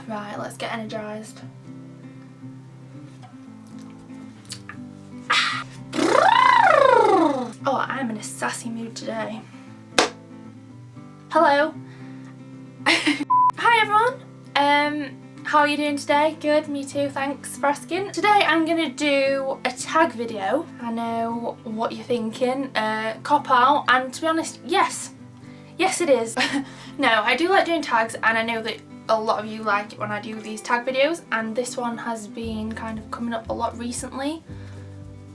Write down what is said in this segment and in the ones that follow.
Right, let's get energised. Oh, I'm in a sassy mood today. Hello. Hi everyone. How are you doing today? Good, me too, thanks for asking. Today I'm gonna do a tag video. I know what you're thinking, cop out, and to be honest, yes it is. No, I do like doing tags, and I know that a lot of you like it when I do these tag videos, and this one has been kind of coming up a lot recently.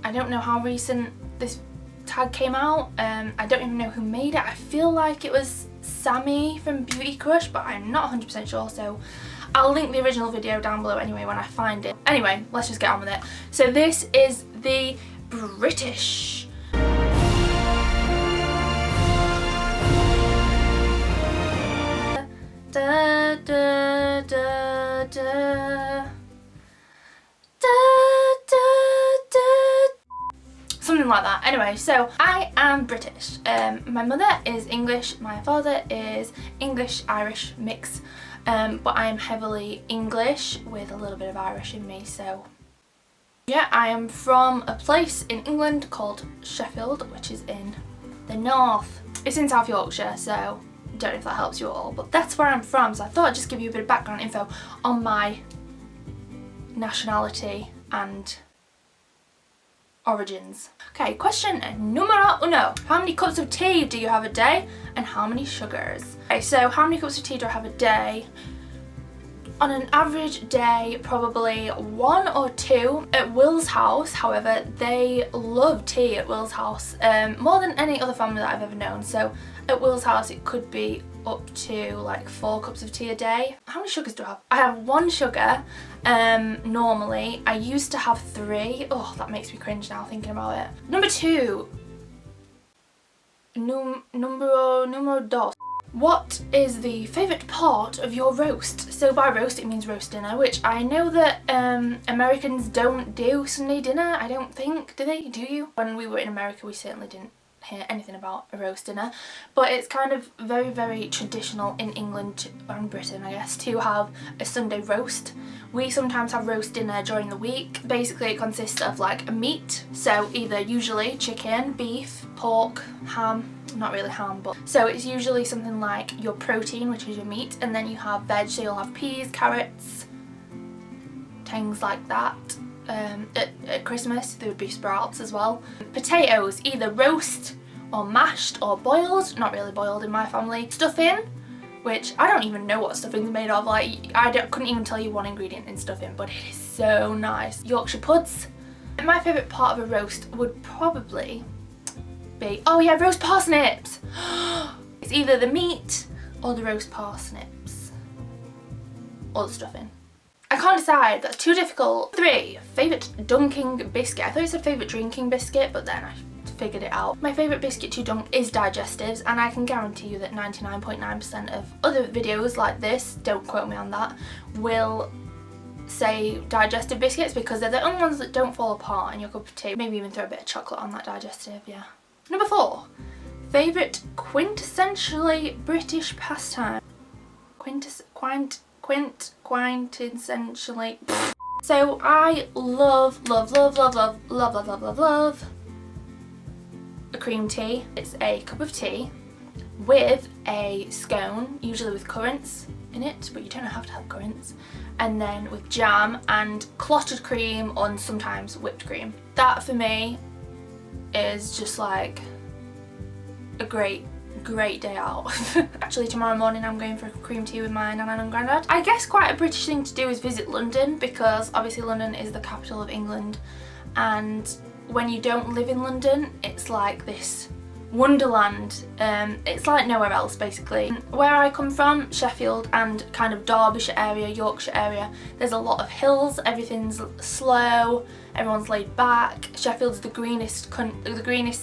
I don't know how recent this tag came out. I don't even know who made it. I feel like it was Sammi from BeautyCrush, but I'm not 100% sure, so I'll link the original video down below anyway when I find it. Anyway, let's just get on with it. So this is the British. Da, da, da, da. Something like that. Anyway, so I am British. My mother is English, my father is English-Irish mix, but I am heavily English with a little bit of Irish in me, so yeah, I am from a place in England called Sheffield, which is in the north. It's in South Yorkshire, so don't know if that helps you at all, but that's where I'm from, so I thought I'd just give you a bit of background info on my nationality and origins. Okay, question numero uno. How many cups of tea do you have a day and how many sugars? Okay, so how many cups of tea do I have a day? On an average day, probably 1 or 2. At Will's house, however, they love tea at Will's house, more than any other family that I've ever known. So at Will's house it could be up to like 4 cups of tea a day. How many sugars do I have? I have 1 sugar normally. I used to have 3. Oh, that makes me cringe now thinking about it. Number 2. Numero dos. What is the favourite part of your roast? So by roast it means roast dinner, which I know that Americans don't do Sunday dinner, I don't think. Do they? Do you? When we were in America we certainly didn't hear anything about a roast dinner, but it's kind of very, very traditional in England and Britain, I guess, to have a Sunday roast. We sometimes have roast dinner during the week. Basically it consists of like a meat, so either usually chicken, beef, pork, ham, not really ham, but so it's usually something like your protein, which is your meat, and then you have veg, so you'll have peas, carrots, things like that. At Christmas there would be sprouts as well. Potatoes, either roast or mashed or boiled, not really boiled in my family. Stuffing, which I don't even know what stuffing's made of, like couldn't even tell you one ingredient in stuffing, but it is so nice. Yorkshire puds. My favourite part of a roast would probably be, oh yeah, roast parsnips. It's either the meat or the roast parsnips or the stuffing. I can't decide, that's too difficult. 3, favourite dunking biscuit. I thought it said favourite drinking biscuit, but then I figured it out. My favourite biscuit to dunk is digestives, and I can guarantee you that 99.9% of other videos like this, don't quote me on that, will say digestive biscuits because they're the only ones that don't fall apart in your cup of tea. Maybe even throw a bit of chocolate on that digestive, yeah. Number 4, favourite quintessentially British pastime. Quintessentially. So I love a cream tea. It's a cup of tea with a scone, usually with currants in it, but you don't have to have currants, and then with jam and clotted cream and sometimes whipped cream. That for me is just like a great day out. Actually tomorrow morning I'm going for a cream tea with my nan and granddad. I guess quite a British thing to do is visit London, because obviously London is the capital of England, and when you don't live in London it's like this wonderland. It's like nowhere else basically. Where I come from, Sheffield and kind of Derbyshire area, Yorkshire area, there's a lot of hills, everything's slow, everyone's laid back. Sheffield's the greenest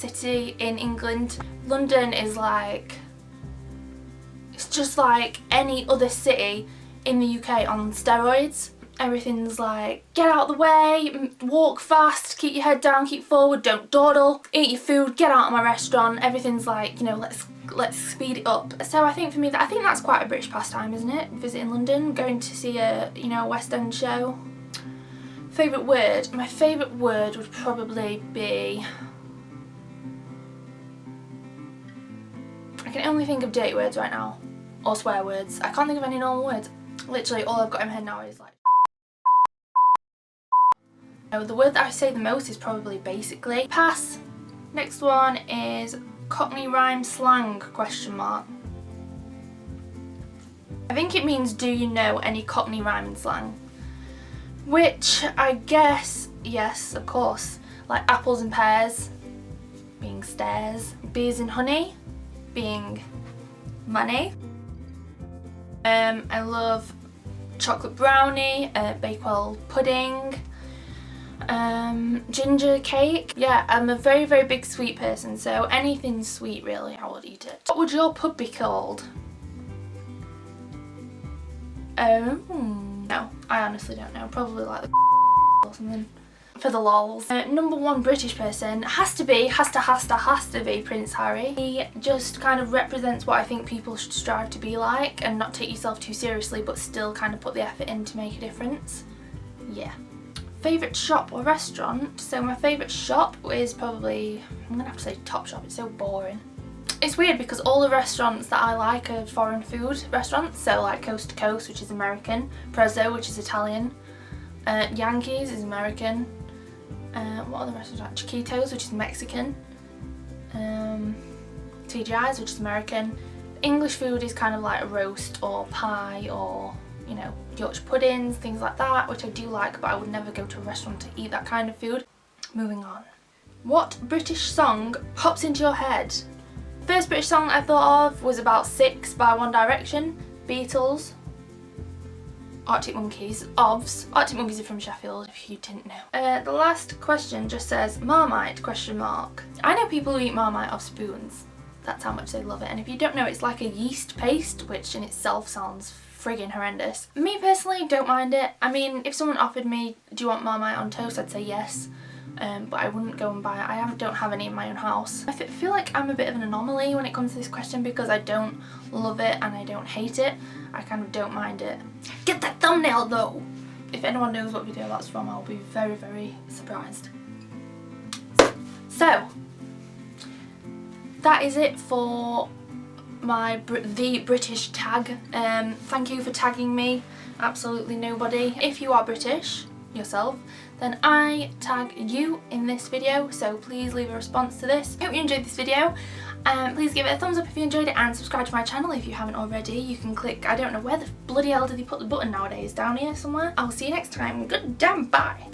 city in England. London is like, it's just like any other city in the UK on steroids. Everything's like, get out of the way, walk fast, keep your head down, keep forward, don't dawdle, eat your food, get out of my restaurant. Everything's like, you know, let's let's speed it up. So I think for me, I think that's quite a British pastime, isn't it? Visiting London, going to see a, you know, a West End show. Favourite word? My favourite word would probably be... I can only think of dirty words right now. Or swear words. I can't think of any normal words. Literally all I've got in my head now is like... The word that I say the most is probably basically. Pass. Next one is Cockney rhyme slang, question mark. I think it means do you know any Cockney rhyming slang? Which I guess, yes, of course. Like apples and pears being stairs. Bees and honey being money. I love chocolate brownie, Bakewell pudding, ginger cake. Yeah, I'm a very, very big sweet person, so anything sweet really, I would eat it. What would your pub be called? Oh, no, I honestly don't know. Probably like the or something. For the lols. #1 British person has to be Prince Harry. He just kind of represents what I think people should strive to be like and not take yourself too seriously but still kind of put the effort in to make a difference. Yeah. Favourite shop or restaurant? So my favourite shop is probably, I'm gonna have to say Topshop, it's so boring. It's weird because all the restaurants that I like are foreign food restaurants, so like Coast to Coast, which is American, Prezzo, which is Italian, Yankees is American, what other restaurants like Chiquitos, which is Mexican, TGI's, which is American. English food is kind of like a roast or pie or, you know, Yorkshire puddings, things like that, which I do like, but I would never go to a restaurant to eat that kind of food. Moving on. What British song pops into your head? First British song I thought of was About 6 by One Direction, Beatles, Arctic Monkeys, OVS. Arctic Monkeys are from Sheffield, if you didn't know. The last question just says Marmite, question mark. I know people who eat Marmite off spoons. That's how much they love it. And if you don't know, it's like a yeast paste, which in itself sounds friggin' horrendous. Me personally, don't mind it. I mean, if someone offered me, do you want Marmite on toast, I'd say yes. But I wouldn't go and buy it. I don't have any in my own house. I feel like I'm a bit of an anomaly when it comes to this question because I don't love it and I don't hate it. I kind of don't mind it. Get that thumbnail though! If anyone knows what video that's from, I'll be very, very surprised. So, that is it for my the British tag. Thank you for tagging me, absolutely nobody. If you are British yourself, then I tag you in this video, so please leave a response to this. Hope you enjoyed this video. Please give it a thumbs up if you enjoyed it and subscribe to my channel if you haven't already. You can click, I don't know where the bloody hell did he put the button nowadays, down here somewhere. I'll see you next time. Good damn bye.